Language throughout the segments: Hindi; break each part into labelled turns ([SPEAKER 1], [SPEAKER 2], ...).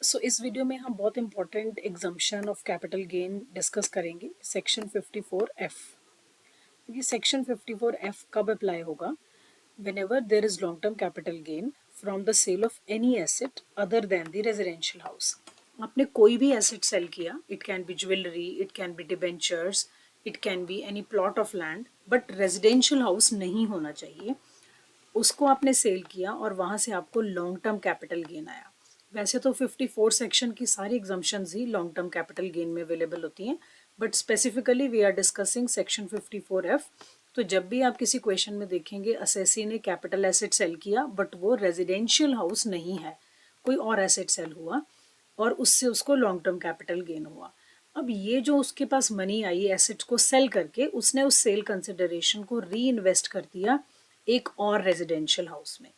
[SPEAKER 1] सो इस वीडियो में हम बहुत important exemption of capital gain discuss करेंगे। Section 54F। ये सेक्शन 54F कब अप्लाई होगा? whenever there is long term capital gain from the sale of any asset other than the residential house। आपने कोई भी एसेट सेल किया, it can be jewellery, it can be debentures, it can be any plot of land, but residential house नहीं होना चाहिए। उसको आपने सेल किया और वहाँ से आपको लॉन्ग टर्म कैपिटल गेन आया। वैसे तो 54 सेक्शन की सारी एग्जाम्पशंस ही लॉन्ग टर्म कैपिटल गेन में अवेलेबल होती हैं, but specifically we are discussing section 54F। तो जब भी आप किसी क्वेश्चन में देखेंगे असेसी ने कैपिटल एसेट सेल किया बट वो रेजिडेंशियल हाउस नहीं है, कोई और एसेट सेल हुआ और उससे उसको लॉन्ग टर्म कैपिटल गेन हुआ। अब ये जो उसके पास मनी आई एसेट को सेल करके, उसने उस सेल कंसिडरेशन को री इन्वेस्ट कर दिया एक और रेजिडेंशियल हाउस में।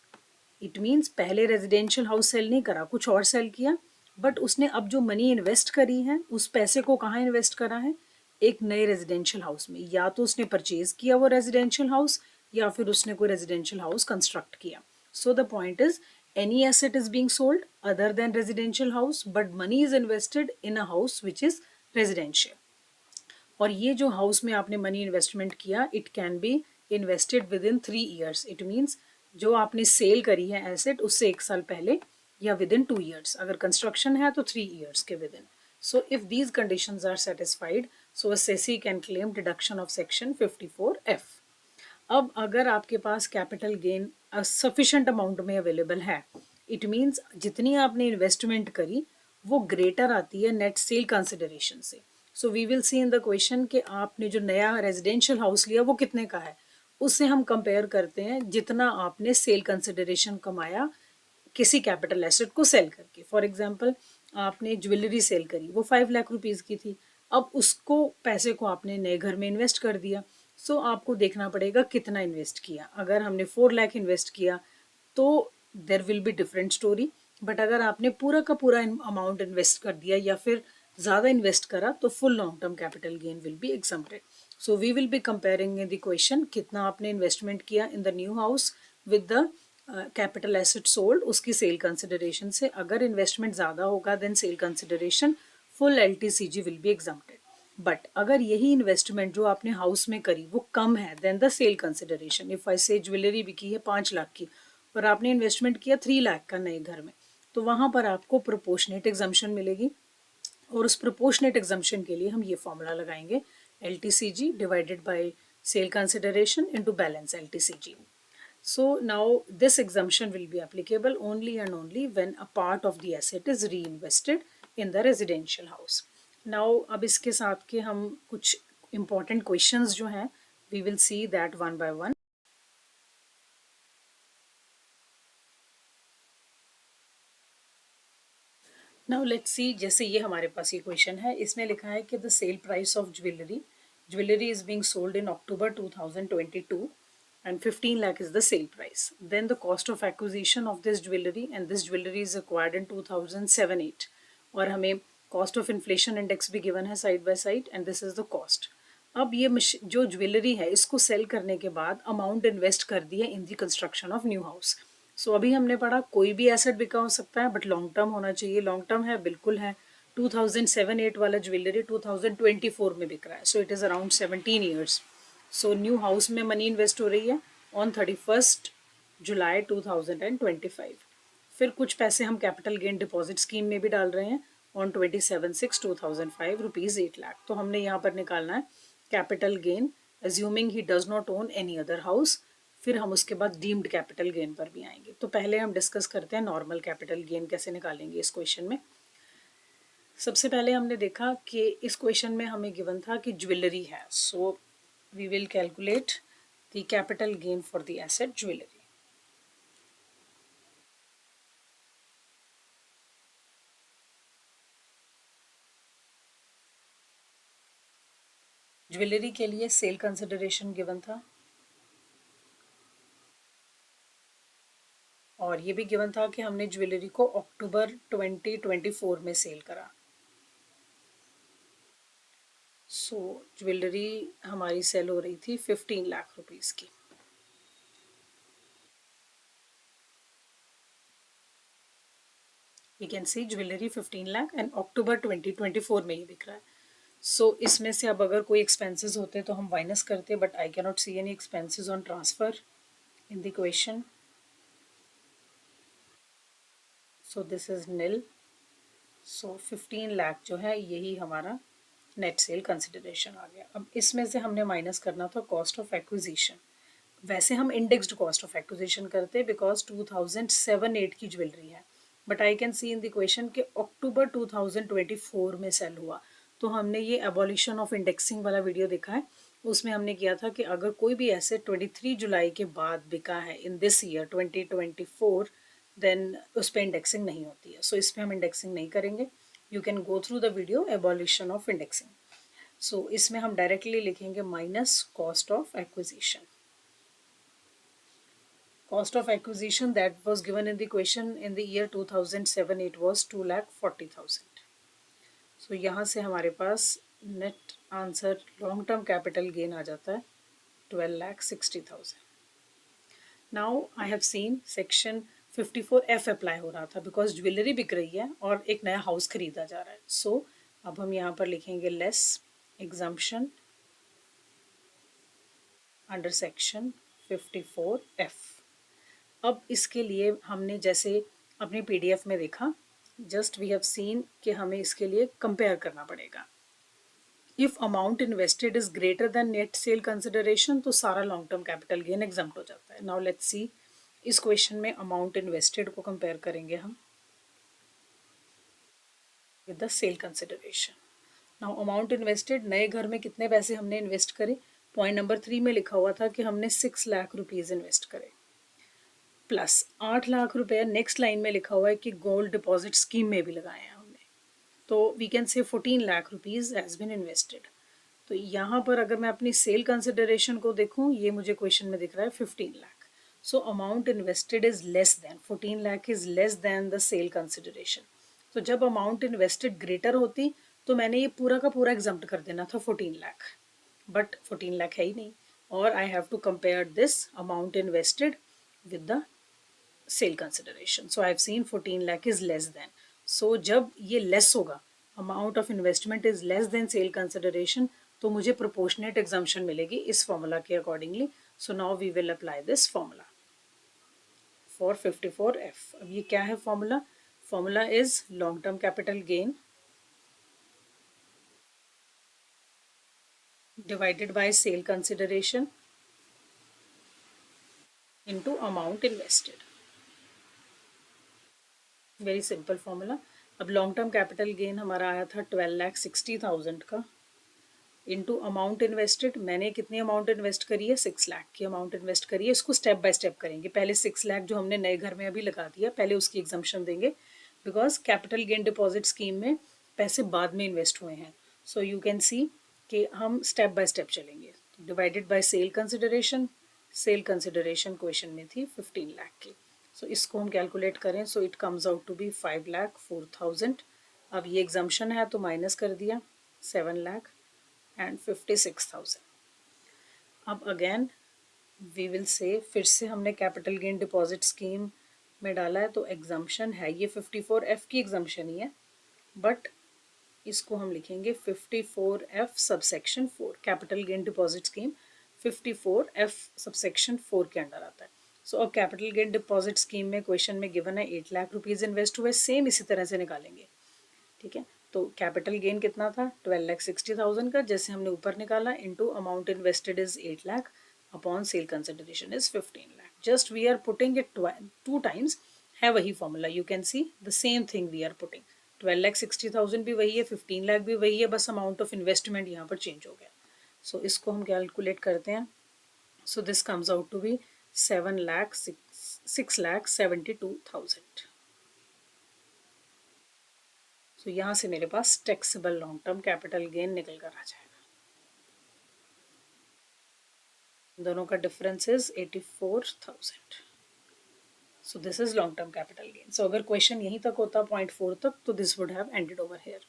[SPEAKER 1] इट मीन्स पहले रेजिडेंशियल हाउस सेल नहीं करा, कुछ और सेल किया, बट उसने अब जो मनी इन्वेस्ट करी है उस पैसे को कहाँ इन्वेस्ट करा है? एक नए रेजिडेंशियल हाउस में। या तो उसने परचेज किया वो रेजिडेंशियल हाउस या फिर उसने कोई रेजिडेंशियल हाउस कंस्ट्रक्ट किया। So the point is any asset is being sold other than residential house but money is invested in a house which is residential। और ये जो हाउस में आपने मनी इन्वेस्टमेंट किया, it can be invested with in 3 years. It means जो आपने सेल करी है एसेट उससे 1 साल पहले या विद इन 2 ईयर्स। अगर कंस्ट्रक्शन है तो 3 ईयर्स के within. So if these conditions are satisfied so assessee can claim deduction of section 54F। अब अगर आपके पास कैपिटल गेन सफिशेंट अमाउंट में अवेलेबल है, इट मीन्स जितनी आपने इन्वेस्टमेंट करी वो ग्रेटर आती है नेट सेल कंसिडरेशन से। So we will see in the question कि आपने जो नया रेजिडेंशियल हाउस लिया वो कितने का है, उससे हम कंपेयर करते हैं जितना आपने सेल कंसिडरेशन कमाया किसी कैपिटल एसेट को सेल करके। फॉर एग्जाम्पल आपने ज्वेलरी सेल करी, वो 5 लाख रुपीज़ की थी, अब उसको पैसे को आपने नए घर में इन्वेस्ट कर दिया। सो आपको देखना पड़ेगा कितना इन्वेस्ट किया। अगर हमने 4 लाख इन्वेस्ट किया तो there will be different story, but अगर आपने पूरा का पूरा अमाउंट इन्वेस्ट कर दिया या फिर ज़्यादा इन्वेस्ट करा तो full long term capital gain will be exempted. So we will be comparing in the question कितना आपने इन्वेस्टमेंट किया in the new house with the capital asset sold उसकी सेल कंसिडरेशन से। अगर इन्वेस्टमेंट ज़्यादा होगा then sale consideration full LTCG will be exempted. But अगर यही इन्वेस्टमेंट जो आपने हाउस में करी वो कम है then the sale consideration, if I say jewellery बिकी है 5 लाख की और आपने इन्वेस्टमेंट किया 3 लाख का नए घर में, तो वहाँ पर आपको प्रोपोर्शनेट एग्जम्पशन मिलेगी। और उस प्रोपोर्शनेट एग्जम्पशन के लिए हम ये फॉर्मूला लगाएंगे, LTCG divided by sale consideration into balance LTCG। So now this exemption will be applicable only and only when a part of the asset is reinvested in the residential house। Now अब इसके साथ के हम कुछ important questions जो हैं we will see that one by one। Now let's see, जैसे ये हमारे पास ये क्वेश्चन है, इसमें लिखा है कि the sale price of jewelry is being sold in October 2022 and 15 lakh is the sale price। Then the cost of acquisition of this jewelry, and this jewelry is acquired in 2007-8 और हमें cost of inflation index भी given है side by side and this is the cost। अब ये जो ज्वेलरी है इसको सेल करने के बाद अमाउंट इन्वेस्ट कर दिया in the construction of new house. So अभी हमने पढ़ा कोई भी एसेट बिका हो सकता है बट लॉन्ग टर्म होना चाहिए। लॉन्ग टर्म है, बिल्कुल है। 2007-8 वाला ज्वेलरी 2024 में बिक रहा है, so it is around 17 years. So new house में मनी इन्वेस्ट हो रही है ऑन 31 जुलाई 2025। फिर कुछ पैसे हम कैपिटल गेन डिपॉजिट स्कीम में भी डाल रहे हैं ऑन 27/6/2005 रुपीज़ 8 लाख। तो हमने यहाँ पर निकालना है capital gain assuming he does not own any other house. फिर हम उसके बाद डीम्ड कैपिटल गेन पर भी आएंगे। तो पहले हम डिस्कस करते हैं नॉर्मल कैपिटल गेन कैसे निकालेंगे इस क्वेश्चन में। सबसे पहले हमने देखा कि इस क्वेश्चन में हमें गिवन था कि ज्वेलरी है, so we will calculate the capital gain for the asset jewellery. Jewellery के लिए सेल कंसिडरेशन गिवन था और ये भी गिवन था कि हमने ज्वेलरी को अक्टूबर 2024 में सेल करा। सो ज्वेलरी हमारी सेल हो रही थी 15 लाख रुपीज़ की। You can see jewellery 15 lakh and October 2024 में ही दिख रहा है. सो इसमें से अब अगर कोई एक्सपेंसेस होते तो हम माइनस करते, but I can not see any expenses on transfer in the question. So this is nil. So 15 lakh जो है यही हमारा नेट सेल कंसिडरेशन आ गया. अब इसमें से हमने माइनस करना था कॉस्ट ऑफ एक्विजिशन. वैसे हम इंडेक्स्ड कॉस्ट ऑफ एक्विजिशन करते बिकॉज 2007-8 की ज्वेलरी है, but I can see in the question कि अक्टूबर 2024 में सेल हुआ. तो हमने ये एबॉलिशन ऑफ इंडेक्सिंग वाला वीडियो देखा है. उसमें हमने किया था कि अगर कोई भी ऐसे 23 जुलाई के बाद बिका है इन दिस ईयर 2024, देन उस पर इंडेक्सिंग नहीं होती है. सो इस पर हम इंडेक्सिंग नहीं करेंगे. You can go through the video abolition of indexing. So इसमें हम डायरेक्टली लिखेंगे minus cost of acquisition. Cost of acquisition that was given in the question in the year 2007 it was 2,40,000. So यहाँ से हमारे पास net answer long term capital gain आ जाता है 12,60,000. Now I have seen section 54F apply हो रहा था बिकॉज ज्वेलरी बिक रही है और एक नया हाउस खरीदा जा रहा है. सो अब हम यहाँ पर लिखेंगे less exemption under section 54F. अब इसके लिए हमने जैसे अपनी पीडीएफ में देखा, जस्ट वी हैव सीन कि हमें इसके लिए कंपेयर करना पड़ेगा. If amount invested is greater than net sale consideration तो सारा long term capital gain exempt हो जाता है. नाउ लेट्स सी, इस क्वेश्चन में अमाउंट इन्वेस्टेड को कंपेयर करेंगे हम with the sale consideration. Now amount invested, नए घर में कितने पैसे हमने इन्वेस्ट करे. पॉइंट नंबर 3 में लिखा हुआ था कि हमने 6 लाख रुपीज़ इन्वेस्ट करे प्लस 8 लाख रुपए नेक्स्ट लाइन में लिखा हुआ है कि गोल्ड डिपॉजिट स्कीम में भी लगाए हैं हमने. तो we can say 14 lakh rupees has been invested. तो यहाँ पर अगर मैं अपनी सेल कंसिडरेशन को देखूँ, ये मुझे क्वेश्चन में दिख रहा है 15 lakh. So amount invested is less then 14 lakh is less then the sale consideration. तो जब अमाउंट इन्वेस्टेड ग्रेटर होती तो मैंने ये पूरा का पूरा एग्जम्प्ट कर देना था 14 लाख, बट 14 लाख है ही नहीं. और I have to compare this amount invested with the sale consideration. So I have seen 14 lakh is less than. So जब ये लेस होगा, amount of investment is less than sale consideration, तो मुझे प्रोपोर्शनेट एग्जम्पशन मिलेगी इस फॉर्मूला के accordingly. So now we will apply this formula for 54F. अब ये क्या है formula? Formula is long term capital gain divided by sale consideration into amount invested. Very simple formula. अब लॉन्ग टर्म कैपिटल गेन हमारा आया था 12,60,000 का इंटू अमाउंट इन्वेस्टेड. मैंने कितनी अमाउंट इन्वेस्ट करी है? 6 लाख की अमाउंट इन्वेस्ट करी है. इसको स्टेप बाय स्टेप करेंगे. पहले 6 लाख जो हमने नए घर में अभी लगा दिया, पहले उसकी एग्जम्पशन देंगे because capital gain deposit scheme में पैसे बाद में इन्वेस्ट हुए हैं. सो यू कैन सी कि हम स्टेप बाय स्टेप चलेंगे. Divided by sale consideration. Sale consideration question में थी 15 लाख की. सो इसको हम कैलकुलेट करें. So it comes out to be 5,04,000. अब ये एग्जम्पशन है तो माइनस कर दिया 7 लाख एंड 56,000. अब अगेन वी विल से, फिर से हमने कैपिटल गेन डिपॉजिट स्कीम में डाला है तो एग्जम्पशन है ये 54F की एग्जम्पशन ही है, बट इसको हम लिखेंगे 54F subsection 4. Capital gain deposit scheme 54F subsection 4 के अंडर आता है. सो अब कैपिटल गेन डिपॉजिट स्कीम में क्वेश्चन में गिवन है 8 लाख रुपीज़ इन्वेस्ट हुए, सेम इसी तरह से निकालेंगे. ठीक है, तो कैपिटल गेन कितना था? 12,60,000 का, जैसे हमने ऊपर निकाला, into amount invested is 8 lakh upon sale consideration is 15 lakh. Just we are putting it 2 times. है वही फॉर्मूला. You can see the same thing we are putting. 12,60,000 भी वही है, 15 लाख भी वही है, बस अमाउंट ऑफ इन्वेस्टमेंट यहाँ पर चेंज हो गया. सो इसको हम कैलकुलेट करते हैं. So this comes out to be 6,72,000. So यहाँ से मेरे पास taxable long term capital gain निकल कर आ जाएगा. दोनों का difference is 84,000. So this is long term capital gain. So अगर क्वेश्चन यहीं तक होता पॉइंट 4 तक तो this would have ended over here.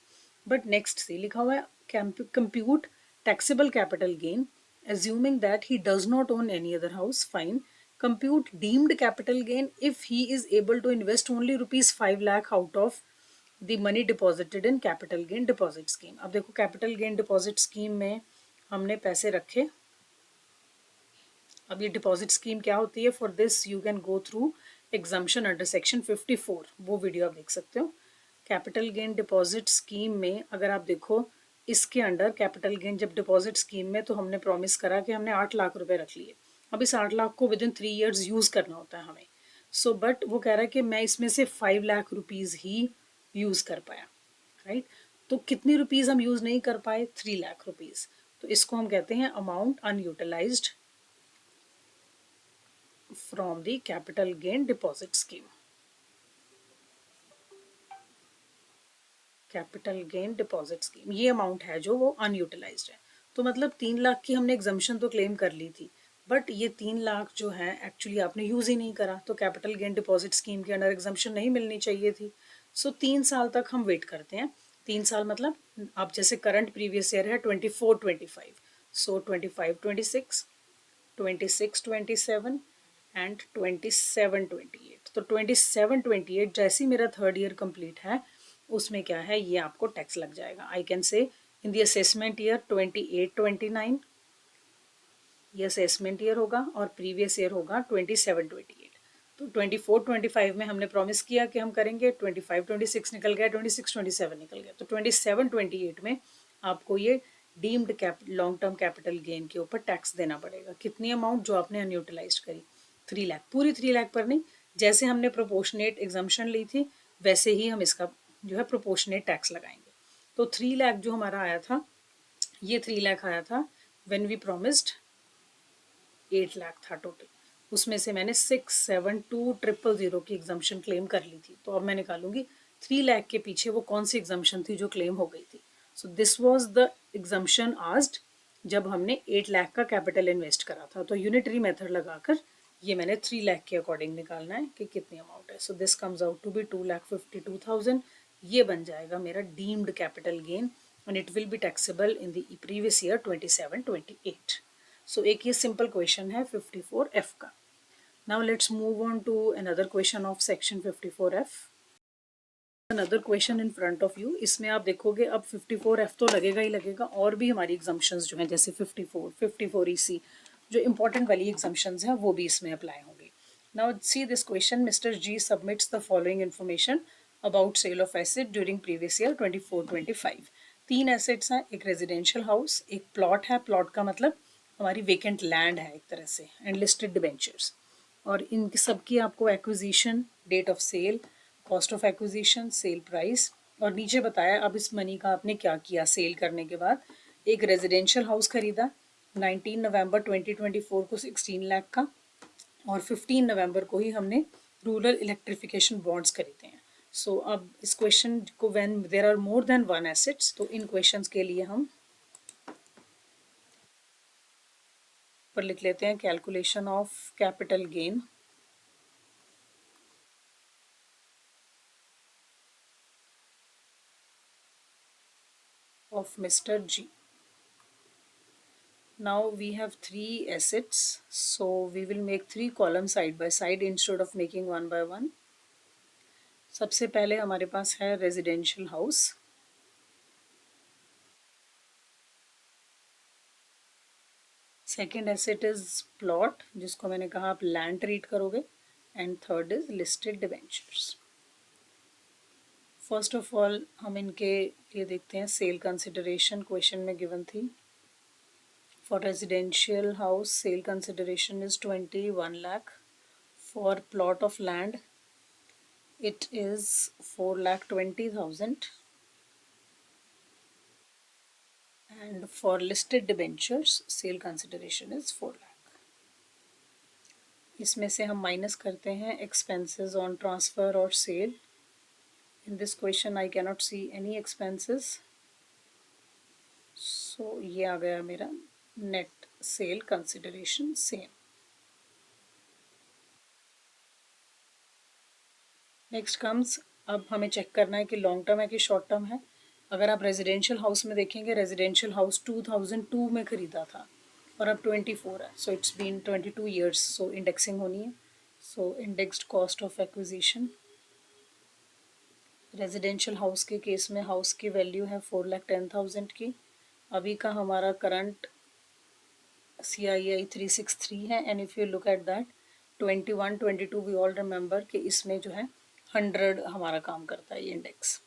[SPEAKER 1] But next C लिखा हुआ है compute taxable capital gain assuming that he does not own any other house. Fine. Compute deemed capital gain if he is able to invest only ₹5 lakh out of the money deposited in capital gain deposit scheme. अब देखो कैपिटल गेन डिपॉजिट स्कीम में हमने पैसे रखे। अब ये डिपॉजिट स्कीम क्या होती है, for this you can go through exemption under section 54, वो वीडियो आप देख सकते हो। कैपिटल गेन डिपॉजिट स्कीम में अगर आप देखो, इसके अंडर कैपिटल गेन जब डिपॉजिट स्कीम में, तो हमने प्रॉमिस करा कि हमने 8 लाख रुपए रख लिए। अब इस 8 लाख को विद इन 3 ईयर्स यूज करना होता है हमें। सो बट वो कह रहा है कि मैं इसमें से 5 लाख रुपीज ही यूज कर पाया, राइट। तो कितनी रुपीज हम यूज नहीं कर पाए, 3 लाख रुपीज। तो इसको हम कहते हैं amount unutilised from the capital gain deposit scheme. Capital gain deposit scheme, ये अमाउंट है जो वो अनयूटिलाइज्ड है। तो मतलब 3 लाख की हमने एग्जम्पशन तो क्लेम कर ली थी, बट ये 3 लाख जो है एक्चुअली आपने यूज ही नहीं करा, तो कैपिटल गेन डिपॉजिट स्कीम के अंडर एग्जम्पशन नहीं मिलनी चाहिए थी। सो 3 साल तक हम वेट करते हैं। 3 साल मतलब अब जैसे करंट प्रीवियस ईयर है 24-25, सो 25-26, 26-27 एंड 27-28। तो 27-28 जैसे ही मेरा थर्ड ईयर कंप्लीट है, उसमें क्या है, ये आपको टैक्स लग जाएगा। I can say in the assessment year 28-29 ये असेसमेंट ईयर होगा, और प्रीवियस ईयर होगा 27-28। तो 24-25 में हमने प्रॉमिस किया कि हम करेंगे, 25-26 निकल गया, 26-27 निकल गया, तो 27-28 में आपको ये deemed long term capital gain के ऊपर टैक्स देना पड़ेगा। कितनी अमाउंट जो आपने अनयूटिलाइज करी, 3 लाख, पूरी 3 लाख पर नहीं, जैसे हमने प्रोपोर्शनेट एग्जम्पशन ली थी वैसे ही हम इसका जो है प्रोपोर्शनेट टैक्स लगाएंगे। तो 3 लाख जो हमारा आया था, ये 3 लाख आया था व्हेन वी प्रॉमिस्ड 8 लाख था टोटल। उसमें से मैंने 672,000 की एग्जम्पशन क्लेम कर ली थी। तो अब मैं निकालूंगी 3 लाख के पीछे वो कौन सी एग्जम्पशन थी जो क्लेम हो गई थी। So this was the exemption asked जब हमने 8 लाख का कैपिटल इन्वेस्ट करा था। तो यूनिटरी मेथड लगाकर ये मैंने 3 लाख के अकॉर्डिंग निकालना है कि कितनी अमाउंट है। So this comes out to be 2,52,000। ये बन जाएगा मेरा deemed capital gain and it will be taxable in the previous year 27-28। So एक ये सिंपल क्वेश्चन है 54F का। Now let's move on to another question of section 54F। Another question in front of you. इसमें आप देखोगे अब 54F तो लगेगा ही लगेगा, और भी हमारी एग्जम्पशंस जो हैं जैसे 54, 54EC जो इंपॉर्टेंट वाली एग्जम्पशंस हैं वो भी इसमें अप्लाई होंगे। Now see this question, mister G submits the following information about sale of asset during previous year 24-25। 3 assets हैं, एक रेजिडेंशियल हाउस, एक प्लॉट है, प्लॉट का मतलब हमारी वेकेंट लैंड है एक तरह से, एंड लिस्टेड डिबेंचर्स। और इन सबकी आपको acquisition, date of sale, cost of acquisition, sale price, और नीचे बताया अब इस मनी का आपने क्या किया सेल करने के बाद। एक रेजिडेंशियल हाउस खरीदा 19 नवंबर 2024 को 16 लाख का, और 15 नवंबर को ही हमने रूरल इलेक्ट्रिफिकेशन बॉन्ड्स खरीदे हैं। सो अब इस क्वेश्चन को when there are more than one assets, तो इन क्वेश्चंस के लिए हम पर लिख लेते हैं calculation of capital gain of Mr. G. Now we have 3 assets, so we will make 3 columns side by side instead of making one by one. सबसे पहले हमारे पास है residential house, second asset is plot जिसको मैंने कहा आप लैंड ट्रीट करोगे, and third is listed debentures. First of all हम इनके लिए देखते हैं सेल कंसिडरेशन, क्वेश्चन में गिवन थी। For residential house, sale consideration is 21 lakh. For plot of land, it is 4,20,000. And for listed debentures, sale consideration is 4 lakh. इसमें से हम माइनस करते हैं expenses on transfer और sale. In this question, I cannot see any expenses. So ये आ गया मेरा net sale consideration same. Next comes, अब हमें चेक करना है कि लॉन्ग टर्म है कि शॉर्ट टर्म है। अगर आप रेजिडेंशियल हाउस में देखेंगे, रेजिडेंशियल हाउस 2002 में ख़रीदा था, और अब 24 है, so it's been 22 years, so indexing होनी है। So indexed cost of acquisition, residential house के केस में हाउस की वैल्यू है 4,10,000 की। अभी का हमारा करंट CII 363 है, and if you look at that 21 22 we all remember कि इसमें जो है 100 हमारा काम करता है ये इंडेक्स।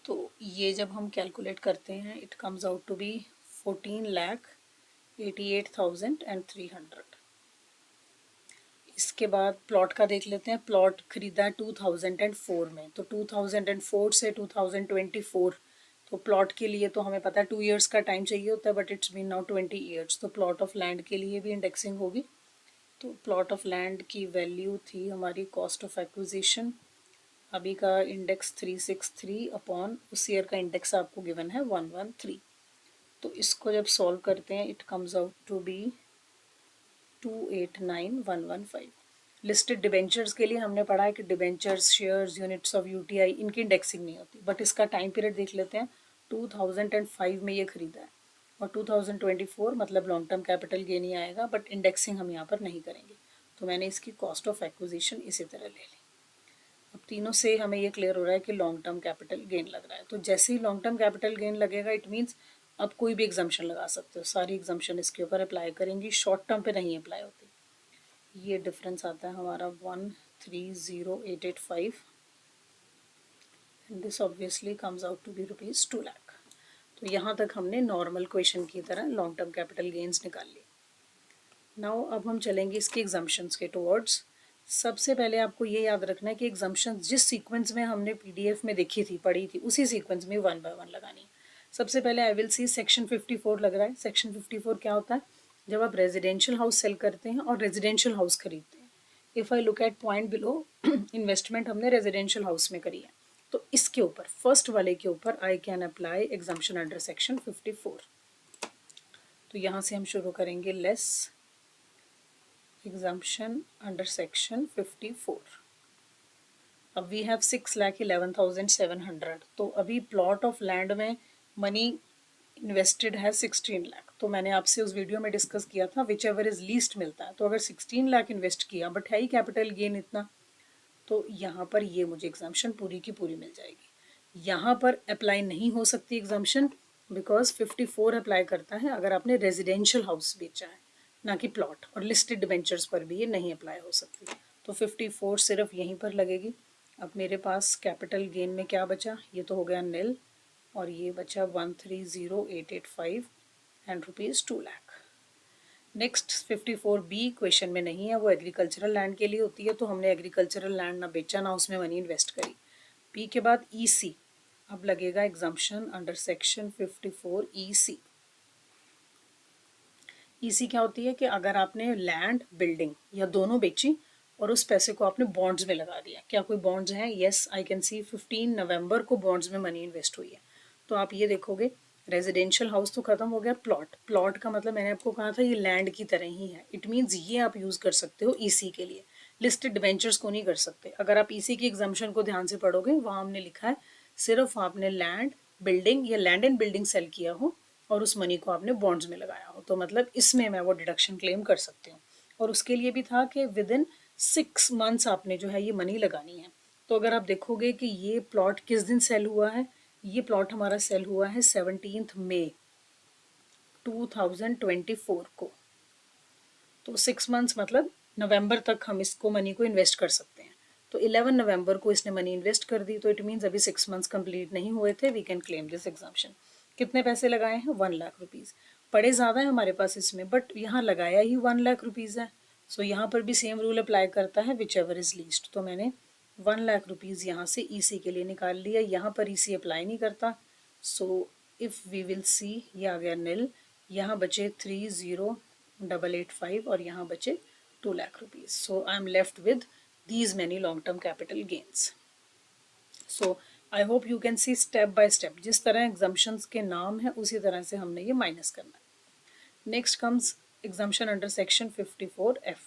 [SPEAKER 1] तो ये जब हम कैलकुलेट करते हैं it comes out to be 14,88,300। इसके बाद प्लॉट का देख लेते हैं। प्लॉट खरीदा 2004 में, तो 2004 से 2024, तो प्लॉट के लिए तो हमें पता है 2 ईयर्स का टाइम चाहिए होता है, but it's been now 20 years, तो प्लॉट ऑफ लैंड के लिए भी इंडेक्सिंग होगी। तो प्लॉट ऑफ लैंड की वैल्यू थी हमारी कॉस्ट ऑफ एक्विजिशन, अभी का इंडेक्स 363 अपॉन उस ईयर का इंडेक्स आपको गिवन है 113। तो इसको जब सॉल्व करते हैं it comes out to be 289,115। Listed debentures के लिए हमने पढ़ा है कि debentures, shares, units of UTI, इनकी इंडेक्सिंग नहीं होती, बट इसका टाइम पीरियड देख लेते हैं। 2005 में ये खरीदा है और 2024 मतलब लॉन्ग टर्म कैपिटल गेन ही आएगा, बट इंडेक्सिंग हम यहाँ पर नहीं करेंगे। तो मैंने इसकी कॉस्ट ऑफ एक्विजिशन इसी तरह ले ली। अब तीनों से हमें ये क्लियर हो रहा है कि लॉन्ग टर्म कैपिटल गेन लग रहा है। तो जैसे ही लॉन्ग टर्म कैपिटल गेन लगेगा इट मीन्स अब कोई भी एग्जाम्पशन लगा सकते हो, सारी एग्जाम्पशन इसके ऊपर अप्लाई करेंगी, शॉर्ट टर्म पे नहीं अप्लाई होती। ये डिफरेंस आता है हमारा 130,885 and this obviously comes out to be rupees 2 lakh. तो यहाँ तक हमने नॉर्मल क्वेश्चन की तरह लॉन्ग टर्म कैपिटल गेन्स निकाल लिए। नाउ अब हम चलेंगे इसके एग्जाम्पशंस के टुवर्ड्स। सबसे पहले आपको ये याद रखना है कि एग्जाम्पशन जिस सीक्वेंस में हमने PDF में देखी थी, पढ़ी थी, उसी सीक्वेंस में 1 बाय 1 लगानी है। सबसे पहले आई विल सी सेक्शन 54 लग रहा है। सेक्शन 54 क्या होता है? जब आप रेजिडेंशियल हाउस सेल करते हैं और रेजिडेंशियल हाउस खरीदते हैं। If I look at point below, investment हमने रेजिडेंशियल हाउस में करी है, तो इसके ऊपर फर्स्ट वाले के ऊपर I can apply exemption under section 54। तो यहाँ से हम शुरू करेंगे लेस exemption under section 54। अब वी हैव 6,11,700। तो अभी प्लॉट ऑफ लैंड में मनी इन्वेस्टेड है 16 लाख। तो मैंने आपसे उस वीडियो में डिस्कस किया था विच एवर इज लीस्ट मिलता है। तो अगर 16 लाख इन्वेस्ट किया बट है ही कैपिटल गेन इतना, तो यहाँ पर ये मुझे एग्जाम्पशन पूरी की पूरी मिल जाएगी। यहाँ पर अप्लाई नहीं हो सकती एग्जाम्पशन बिकॉज 54 अप्लाई करता है अगर आपने रेजिडेंशियल हाउस बेचा है, ना कि प्लॉट, और लिस्टेड डिबेंचर्स पर भी ये नहीं अप्लाई हो सकती। तो 54 सिर्फ यहीं पर लगेगी। अब मेरे पास कैपिटल गेन में क्या बचा? ये तो हो गया नील, और ये बचा 130,885 and rupees 2 lakh. Next 54B question में नहीं है, वो एग्रीकल्चरल लैंड के लिए होती है, तो हमने एग्रीकल्चरल लैंड ना बेचा ना उसमें मनी इन्वेस्ट करी। P के बाद EC, अब लगेगा exemption under section 54 EC। EC क्या होती है कि अगर आपने लैंड, बिल्डिंग या दोनों बेची और उस पैसे को आपने बॉन्ड्स में लगा दिया। क्या कोई बॉन्ड्स हैं? येस, आई कैन सी 15 नवंबर को बॉन्ड्स में मनी इन्वेस्ट हुई है। तो आप ये देखोगे रेजिडेंशियल हाउस तो खत्म हो गया, प्लॉट, प्लॉट का मतलब मैंने आपको कहा था ये लैंड की तरह ही है। इट मीन्स ये आप यूज़ कर सकते हो EC के लिए, लिस्टेड डिबेंचर्स को नहीं कर सकते। अगर आप EC की एग्जाम्पशन को ध्यान से पढ़ोगे, वहाँ हमने लिखा है सिर्फ आपने लैंड, बिल्डिंग या लैंड एंड बिल्डिंग सेल किया हो और उस मनी को आपने बॉन्ड्स में लगाया हो, तो मतलब इसमें मैं वो डिडक्शन क्लेम कर सकती हूँ। और उसके लिए भी था कि विद इन 6 मंथ्स आपने जो है ये मनी लगानी है। तो अगर आप देखोगे कि ये प्लॉट किस दिन सेल हुआ है, ये प्लॉट हमारा सेल हुआ है 17 मई 2024 को। तो 6 मंथ्स मतलब नवंबर तक हम इसको मनी को इन्वेस्ट कर सकते हैं। तो 11 नवंबर को इसने मनी इन्वेस्ट कर दी, तो इट मीन्स अभी 6 मंथ्स कंप्लीट नहीं हुए थे। We can claim this exemption. कितने पैसे लगाए हैं? 1 लाख रुपीज़। पड़े ज़्यादा है हमारे पास इसमें, बट यहाँ लगाया ही 1 लाख रुपीज़ है। सो यहाँ पर भी सेम रूल अप्लाई करता है, विच एवर इज़ लीस्ट। तो मैंने 1 लाख रुपीज़ यहाँ से EC के लिए निकाल लिया। यहाँ पर EC अप्लाई नहीं करता। So if we will see, ये आ गया नील। यहाँ बचे 30,885 और यहाँ बचे 2 lakh rupees. So I M left with these many long term capital gains. So I hope you can see step by step जिस तरह exemptions के नाम है उसी तरह से हमने ये माइनस करना है। Next comes exemption under section 54F.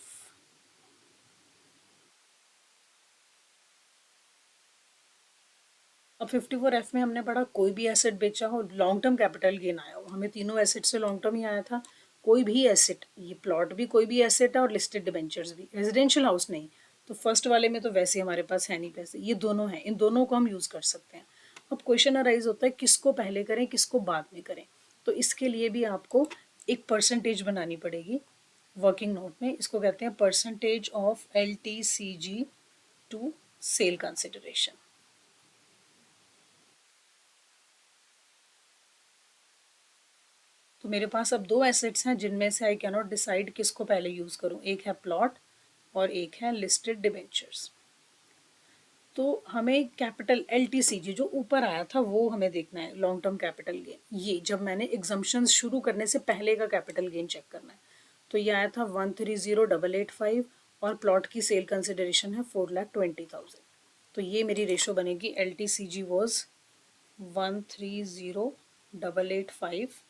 [SPEAKER 1] अब 54F में हमने पढ़ा कोई भी एसेट बेचा हो, लॉन्ग टर्म कैपिटल गेन आया हो, हमें तीनों एसेट से लॉन्ग टर्म ही आया था। कोई भी एसेट, ये प्लॉट भी कोई भी एसेट है और लिस्टेड डिबेंचर्स भी, रेजिडेंशियल हाउस नहीं। तो फर्स्ट वाले में तो वैसे हमारे पास है नहीं पैसे, ये दोनों हैं, इन दोनों को हम यूज़ कर सकते हैं। अब क्वेश्चन अराइज होता है किसको पहले करें किसको बाद में करें। तो इसके लिए भी आपको एक परसेंटेज बनानी पड़ेगी वर्किंग नोट में। इसको कहते हैं percentage of LTCG to sale consideration. तो मेरे पास अब दो एसेट्स हैं जिनमें से आई कैन नॉट डिसाइड किसको पहले यूज़ करूं। एक है प्लॉट और एक है लिस्टेड डिबेंचर्स। तो हमें कैपिटल LTCG जो ऊपर आया था वो हमें देखना है, लॉन्ग टर्म कैपिटल गेन। ये जब मैंने एग्जम्पशंस शुरू करने से पहले का कैपिटल गेन चेक करना है। तो ये आया था 130,885 और प्लॉट की सेल कंसिडरेशन है 4,20,000। तो ये मेरी रेशो बनेगी LTCG was 130,885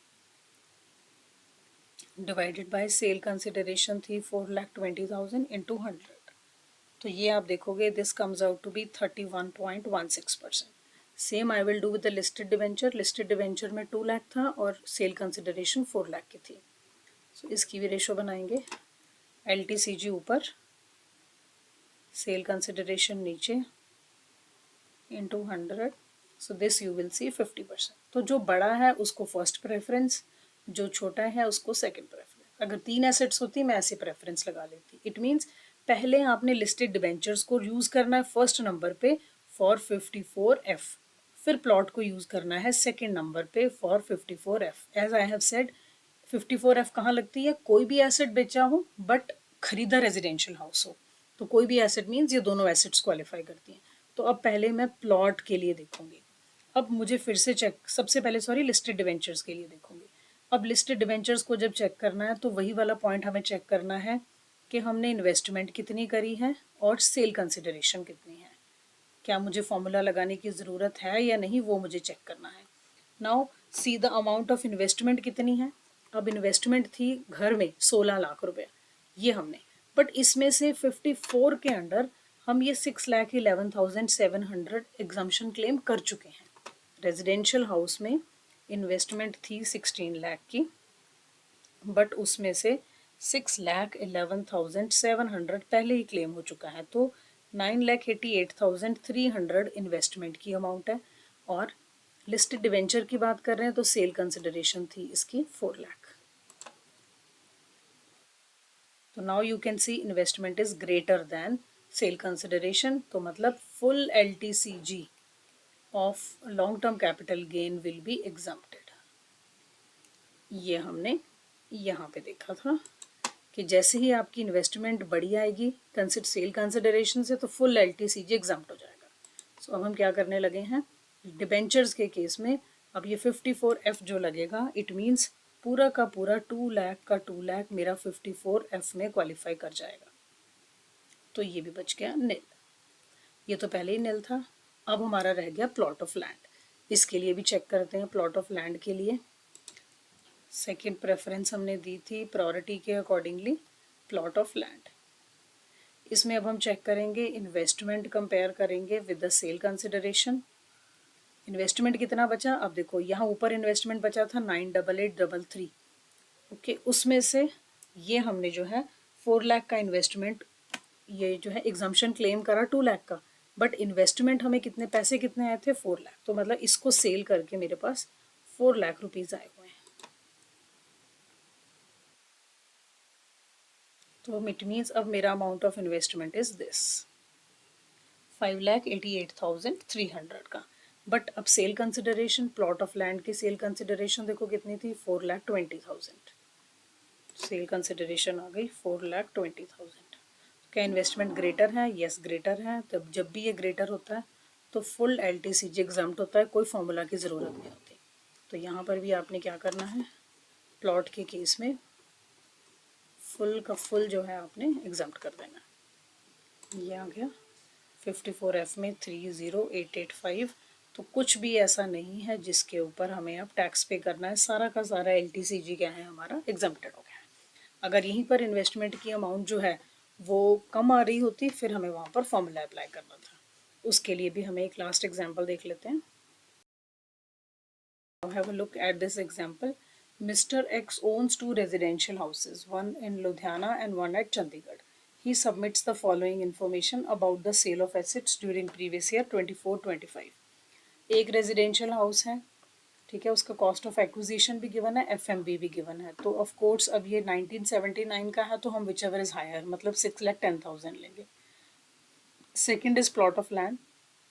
[SPEAKER 1] divided by sale consideration थी 4,20,000 इंटू 100। तो ये आप देखोगे this comes out to be 31.16%। Same I will do with the listed debenture. Listed debenture में 2 लाख था और सेल कंसिडरेशन 4 लाख की थी। सो इसकी भी रेशो बनाएंगे, LTCG ऊपर, सेल कंसिडरेशन नीचे, into 100। So this you will see 50%। तो जो बड़ा है उसको फर्स्ट प्रेफरेंस, जो छोटा है उसको सेकंड प्रेफरेंस। अगर 3 एसेट्स होती मैं ऐसे प्रेफरेंस लगा लेती। इट मीन्स पहले आपने लिस्टेड डिबेंचर्स को यूज़ करना है फर्स्ट नंबर पे फॉर 54F, फिर प्लॉट को यूज़ करना है सेकेंड नंबर पे for 54F। As I have said 54F कहाँ लगती है, कोई भी एसेट बेचा हो बट खरीदा रेजिडेंशियल हाउस हो। तो कोई भी एसेट मीन्स ये दोनों एसेट्स क्वालिफाई करती हैं। तो अब पहले मैं प्लॉट के लिए देखूंगी। अब मुझे फिर से चेक, सबसे पहले सॉरी लिस्टेड डिवेंचर्स के लिए देखूंगी। अब लिस्टेड डिवेंचर्स को जब चेक करना है तो वही वाला पॉइंट हमें चेक करना है कि हमने इन्वेस्टमेंट कितनी करी है और सेल कंसिडरेशन कितनी है। क्या मुझे फॉर्मूला लगाने की ज़रूरत है या नहीं वो मुझे चेक करना है। Now see the amount of investment कितनी है। अब इन्वेस्टमेंट थी घर में 16 लाख रुपए, ये हमने, बट इसमें से 54 के अंडर हम ये 6,11,700 एग्जाम्शन क्लेम कर चुके हैं। रेजिडेंशियल हाउस में इन्वेस्टमेंट थी 16 लाख की, बट उसमें से 6,11,700 पहले ही क्लेम हो चुका है। तो 9,88,300 इन्वेस्टमेंट की अमाउंट है। और लिस्टेड डिवेंचर की बात कर रहे हैं तो सेल कंसिडरेशन थी इसकी 4 लाख। तो now you can C investment is greater than sale consideration. तो मतलब full LTCG of long term capital gain will be exempted. ये हमने यहाँ पे देखा था कि जैसे ही आपकी इन्वेस्टमेंट बड़ी आएगी सेल कंसिडरेशन से तो फुल LTCG एग्जम्प्ट हो जाएगा। सो अब हम क्या करने लगे हैं, डिबेंचर्स के केस में अब ये 54F जो लगेगा इट मीन्स पूरा का पूरा 2 लाख का 2 लाख मेरा 54F में क्वालिफाई कर जाएगा। तो ये भी बच गया निल। ये तो पहले ही निल था। अब हमारा रह गया प्लॉट ऑफ लैंड। इसके लिए भी चेक करते हैं। प्लॉट ऑफ लैंड के लिए सेकेंड प्रेफरेंस हमने दी थी प्रायोरिटी के अकॉर्डिंगली प्लॉट ऑफ लैंड। इसमें अब हम चेक करेंगे इन्वेस्टमेंट कंपेयर करेंगे with the sale consideration. Investment कितना बचा, अब देखो यहाँ ऊपर इन्वेस्टमेंट बचा था 9,88,33। ओके, उसमें से ये हमने जो है 4 लाख का इन्वेस्टमेंट, ये जो है एग्जाम्पशन क्लेम करा 2 लाख का, बट इन्वेस्टमेंट हमें कितने पैसे कितने आए थे 4 लाख। तो मतलब इसको सेल करके मेरे पास 4 लाख रुपीज़ आए हुए हैं। तो इट मीन्स अब मेरा amount of investment is this 5,88,300 का। बट अब sale consideration, plot of land की सेल कंसिडरेशन देखो कितनी थी 4,20,000। सेल कंसिडरेशन आ गई 4,20,000। क्या इन्वेस्टमेंट ग्रेटर है, यस ग्रेटर है। तब जब भी ये ग्रेटर होता है तो फुल LTCG एग्जाम्प्ट होता है, कोई फॉर्मूला की ज़रूरत नहीं होती। तो यहाँ पर भी आपने क्या करना है, प्लॉट के केस में फुल का फुल जो है आपने एग्जाम्प्ट कर देना। ये आ गया 54F में 30,885। तो कुछ भी ऐसा नहीं है जिसके ऊपर हमें अब टैक्स पे करना है, सारा का सारा LTCG क्या है हमारा एग्जम्प्टेड हो गया है। अगर यहीं पर इन्वेस्टमेंट की अमाउंट जो है वो कम आ रही होती फिर हमें वहाँ पर फॉर्मूला अप्लाई करना था। उसके लिए भी हमें एक लास्ट एग्जाम्पल देख लेते हैं. Now have a look at this example. Mr. X owns two residential houses, one in Ludhiana and one at Chandigarh. He submits the following information about the sale of assets during previous year 24-25. एक रेजिडेंशियल हाउस है, ठीक है, उसका कॉस्ट ऑफ एक्विजिशन भी गिवन है, एफएमवी भी गिवन है. तो ऑफ कोर्स अब ये 1979 का है तो हम विच एवर इज हायर मतलब 6,10,000 लेंगे. Second is plot of land,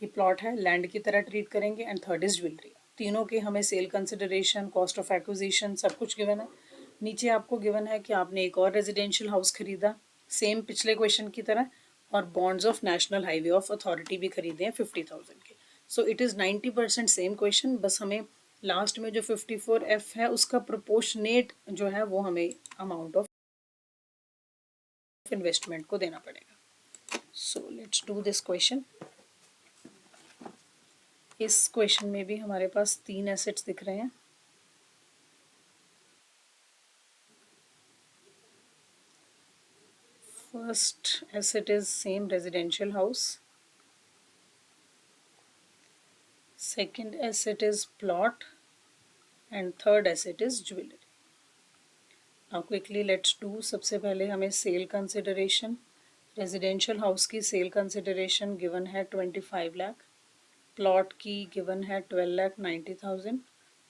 [SPEAKER 1] ये प्लॉट है, लैंड की तरह ट्रीट करेंगे. And third is jewellery. तीनों के हमें sale consideration, cost of acquisition सब कुछ गिवन है. नीचे आपको गिवन है कि आपने एक और रेजिडेंशियल हाउस खरीदा सेम पिछले क्वेश्चन की तरह, और bonds of national highway of authority भी खरीदे हैं 50,000 के. So it is 90% same question, बस हमें लास्ट में जो 54F है उसका प्रोपोर्शनेट जो है वो हमें अमाउंट ऑफ इन्वेस्टमेंट को देना पड़ेगा. So let's do this question. इस क्वेश्चन में भी हमारे पास 3 एसेट्स दिख रहे हैं. First asset is same residential house. Second asset is plot and third asset is jewellery. Now quickly let's do. सबसे पहले हमें सेल कंसिडरेशन. रेजिडेंशियल हाउस की सेल कंसिडरेशन गिवन है 25 लाख, प्लॉट की गिवन है 12,90,000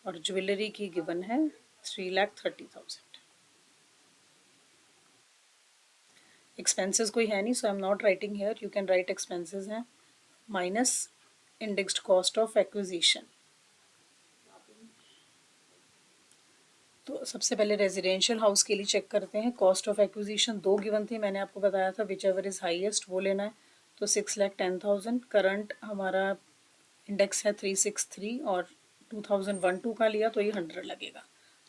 [SPEAKER 1] और ज्वेलरी की गिवन है 3,30,000. एक्सपेंसेस कोई है नहीं, so I am not writing here. You can write expenses हैं minus indexed cost of acquisition. तो सबसे पहले रेजिडेंशियल हाउस के लिए चेक करते हैं. कॉस्ट ऑफ एक्विजिशन 2 गिवन थी, मैंने आपको बताया था विच एवर इज़ हाईएस्ट वो लेना है. तो 6,10,000. करंट हमारा इंडेक्स है 363 और 2001-2 का लिया तो ये 100 लगेगा.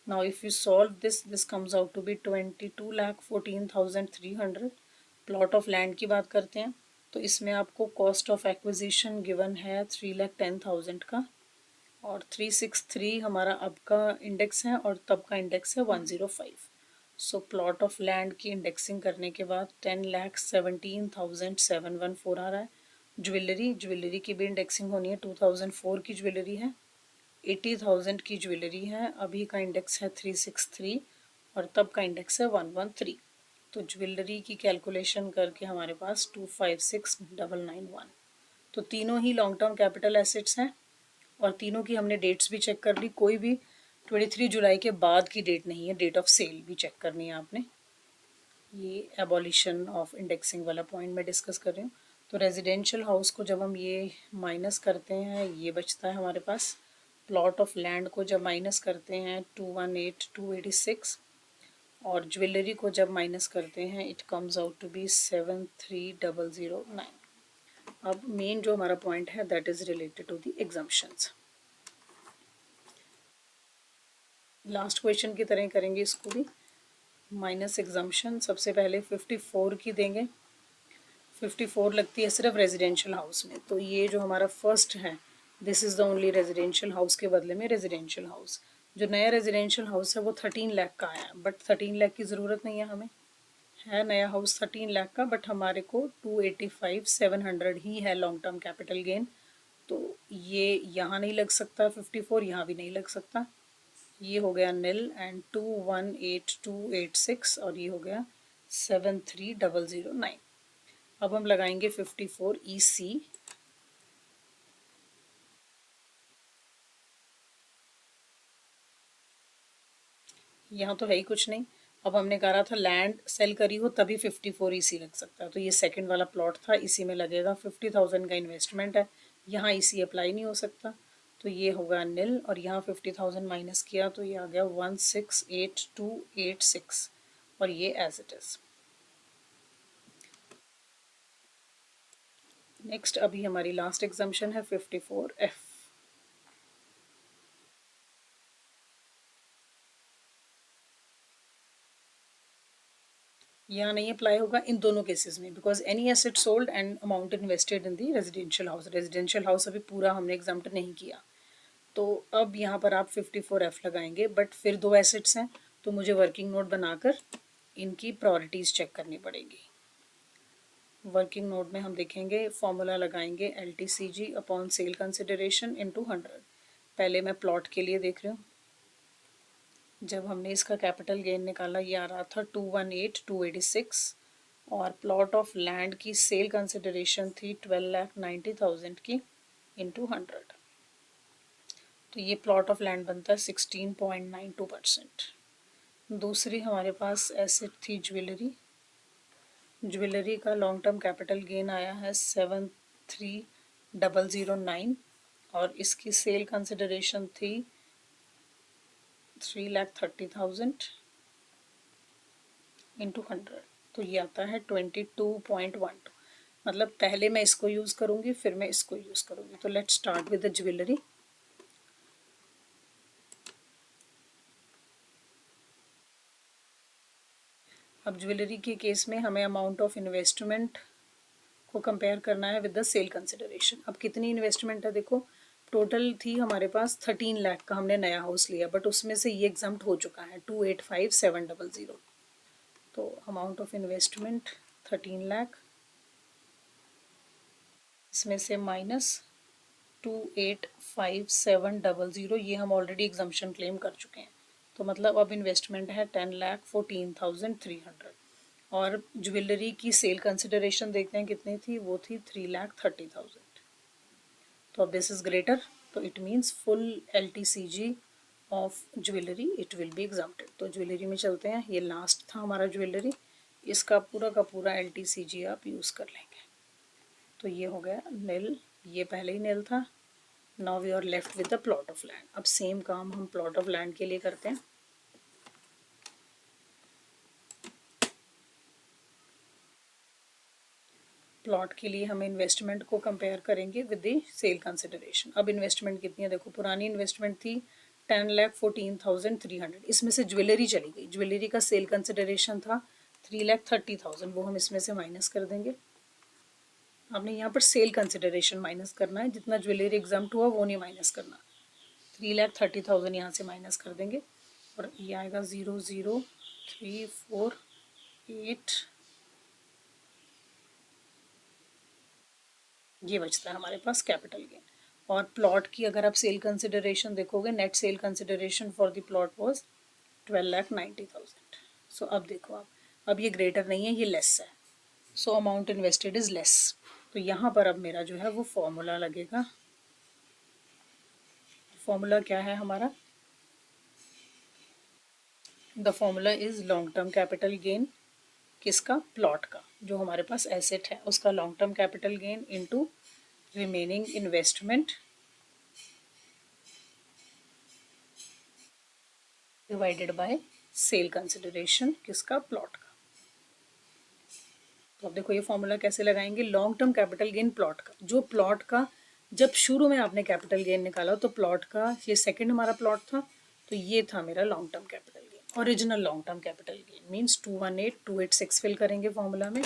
[SPEAKER 1] Now if you solve this comes out to be 22,14,300. Plot of land की बात करते हैं तो इसमें आपको कॉस्ट ऑफ एक्विजिशन गिवन है 3,10,000 का और 363 हमारा अब का इंडेक्स है और तब का इंडेक्स है 105. सो प्लॉट ऑफ लैंड की इंडेक्सिंग करने के बाद 10,17,714 आ रहा है. ज्वेलरी की भी इंडेक्सिंग होनी है. 2004 की ज्वेलरी है, 80,000 की ज्वेलरी है, अभी का इंडेक्स है 363 और तब का इंडेक्स है 113. तो ज्वेलरी की कैलकुलेशन करके हमारे पास 256,991. तो तीनों ही लॉन्ग टर्म कैपिटल एसेट्स हैं और तीनों की हमने डेट्स भी चेक कर ली. कोई भी 23 जुलाई के बाद की डेट नहीं है. डेट ऑफ सेल भी चेक करनी है आपने. ये एबॉलिशन ऑफ इंडेक्सिंग वाला पॉइंट मैं डिस्कस कर रही हूँ. तो रेजिडेंशियल हाउस को जब हम ये माइनस करते हैं ये बचता है हमारे पास. प्लॉट ऑफ लैंड को जब माइनस करते हैं 218,286 और ज्वेलरी को जब माइनस करते हैं it comes out to be 73,009. अब मेन जो हमारा पॉइंट है that is related to the exemptions. Last question की तरह करेंगे इसको भी. माइनस एग्जम्पशन सबसे पहले 54 की देंगे. 54 लगती है सिर्फ रेजिडेंशियल हाउस में. तो ये जो हमारा फर्स्ट है this is the only residential house के बदले में रेजिडेंशियल हाउस. जो नया रेजिडेंशियल हाउस है वो 13 लाख का आया, बट 13 लाख की ज़रूरत नहीं है हमें. है नया हाउस 13 लाख का, बट हमारे को 285,700 ही है लॉन्ग टर्म कैपिटल गेन. तो ये यहाँ नहीं लग सकता, 54 यहाँ भी नहीं लग सकता. ये हो गया नील एंड 218,286 और ये हो गया 73,009. अब हम लगाएंगे 54 EC. यहाँ तो है ही कुछ नहीं. अब हमने कहा था लैंड सेल करी हो तभी 54 EC लग सकता है. तो ये सेकंड वाला प्लॉट था, इसी में लगेगा. 50,000 का इन्वेस्टमेंट है, यहाँ EC अप्लाई नहीं हो सकता. तो ये होगा नील और यहाँ 50,000 माइनस किया तो ये आ गया 168286 और ये एज इट इज़. नेक्स्ट अभी हमारी लास्ट एग्जम्पशन है 54F. यहाँ नहीं अप्लाई होगा इन दोनों केसेस में because any asset sold and amount invested in the residential house. Residential house अभी पूरा हमने एग्जाम्प्ट नहीं किया. तो अब यहाँ पर आप 54F लगाएंगे, बट फिर 2 एसेट्स हैं तो मुझे वर्किंग नोट बनाकर इनकी प्रायोरिटीज़ चेक करनी पड़ेगी. वर्किंग नोट में हम देखेंगे फॉर्मूला लगाएंगे LTCG upon sale consideration into 100। पहले मैं प्लॉट के लिए देख रही हूँ। जब हमने इसका कैपिटल गेन निकाला ये आ रहा था 218,286 और प्लॉट ऑफ लैंड की सेल कंसिडरेशन थी 12,90,000 की इंटू 100। तो ये प्लॉट ऑफ लैंड बनता है 16.92%। दूसरी हमारे पास एसेट थी ज्वेलरी। ज्वेलरी का लॉन्ग टर्म कैपिटल गेन आया है 73,009 और इसकी सेल कंसिडरेशन थी 3,30,000 इंटू 100। तो ये आता है 22.12। मतलब पहले मैं इसको यूज़ करूँगी फिर मैं इसको यूज़ करूँगी। तो let's start with the jewellery. अब ज्वेलरी के केस में हमें अमाउंट ऑफ इन्वेस्टमेंट को कंपेयर करना है विद द सेल कंसिडरेशन। अब कितनी इन्वेस्टमेंट है देखो, टोटल थी हमारे पास 13 लाख का, हमने नया हाउस लिया बट उसमें से ये एग्जाम्प्ट हो चुका है 285,700। तो अमाउंट ऑफ इन्वेस्टमेंट 13 लाख, इसमें से माइनस 285,700, ये हम ऑलरेडी एग्जाम्पशन क्लेम कर चुके हैं। तो मतलब अब इन्वेस्टमेंट है 10,14,300 और ज्वेलरी की सेल कंसिडरेशन देखते हैं कितनी थी, वो थी 3,30,000। तो अब दिस इज ग्रेटर, तो it means full LTCG of jewellery it will B exempted. तो ज्वेलरी में चलते हैं, ये लास्ट था हमारा ज्वेलरी, इसका पूरा का पूरा LTCG आप यूज़ कर लेंगे। तो ये हो गया नील, ये पहले ही नील था। Now we are left with the plot of land. अब सेम काम हम प्लॉट ऑफ लैंड के लिए करते हैं। प्लॉट के लिए हम इन्वेस्टमेंट को कंपेयर करेंगे विद द सेल कंसिडरेशन। अब इन्वेस्टमेंट कितनी है देखो, पुरानी इन्वेस्टमेंट थी 10,14,300, इसमें से ज्वेलरी चली गई, ज्वेलरी का सेल कंसिडरेशन था 3,30,000, वो हम इसमें से माइनस कर देंगे। आपने यहाँ पर सेल कंसिडरेशन माइनस करना है, जितना ज्वेलरी एग्जाम्प्ट हुआ वो नहीं माइनस करना। 3,30,000 यहाँ से माइनस कर देंगे और ये आएगा 0,0348, ये बचता है हमारे पास कैपिटल गेन। और प्लॉट की अगर आप सेल कंसिडरेशन देखोगे, net sale consideration for the plot was 12,90,000। सो अब देखो आप, अब ये ग्रेटर नहीं है, ये लेस है, so amount invested is less. तो यहाँ पर अब मेरा जो है वो फॉर्मूला लगेगा। फॉर्मूला क्या है हमारा, the formula is long term capital gain, किसका, प्लॉट का, जो हमारे पास एसेट है उसका long term capital gain into remaining investment divided by sale consideration, किसका, प्लॉट का। तो अब देखो ये फॉर्मूला कैसे लगाएंगे, long term capital gain plot का, जो प्लॉट का जब शुरू में आपने कैपिटल गेन निकाला तो प्लॉट का, ये सेकंड हमारा प्लॉट था, तो ये था मेरा long term capital gain. Original long term capital gain means 218,286 fill करेंगे फॉर्मूला में,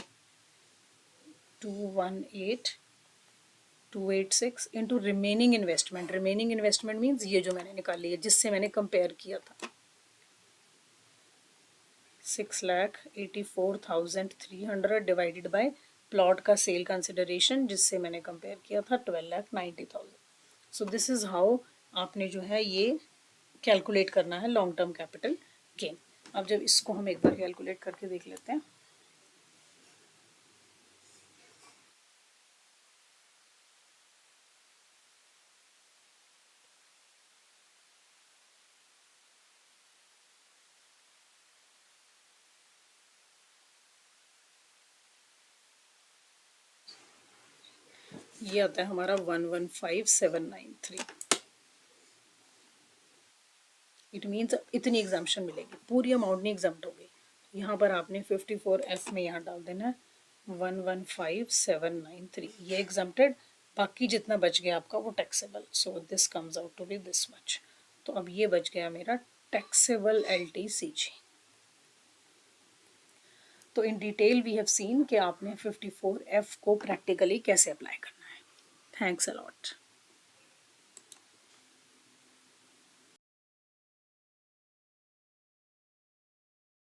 [SPEAKER 1] 218,286 into remaining investment. Remaining investment means ये जो मैंने निकाली है, जिससे मैंने कंपेयर किया था, 6,84,300 डिवाइडेड बाय प्लॉट का सेल कंसिडरेशन, जिससे मैंने कंपेयर किया था 12,90,000। सो दिस इज हाउ आपने जो है ये कैलकुलेट करना है लॉन्ग टर्म कैपिटल गेन। अब जब इसको हम एक बार कैलकुलेट करके देख लेते हैं, ये आता है हमारा 115,793। इट मीन्स इतनी एग्जाम्पशन मिलेगी, पूरी अमाउंट नहीं एग्जाम्प्ट होगी। यहाँ पर आपने 54F में यहाँ डाल देना है 115,793, ये एग्जाम्प्टेड, बाकी जितना बच गया आपका वो taxable. So this comes out to be this much. तो अब ये बच गया मेरा टैक्सेबल LTCG। तो in detail we have seen कि आपने 54F को प्रैक्टिकली कैसे अप्लाई करना है। Thanks a lot.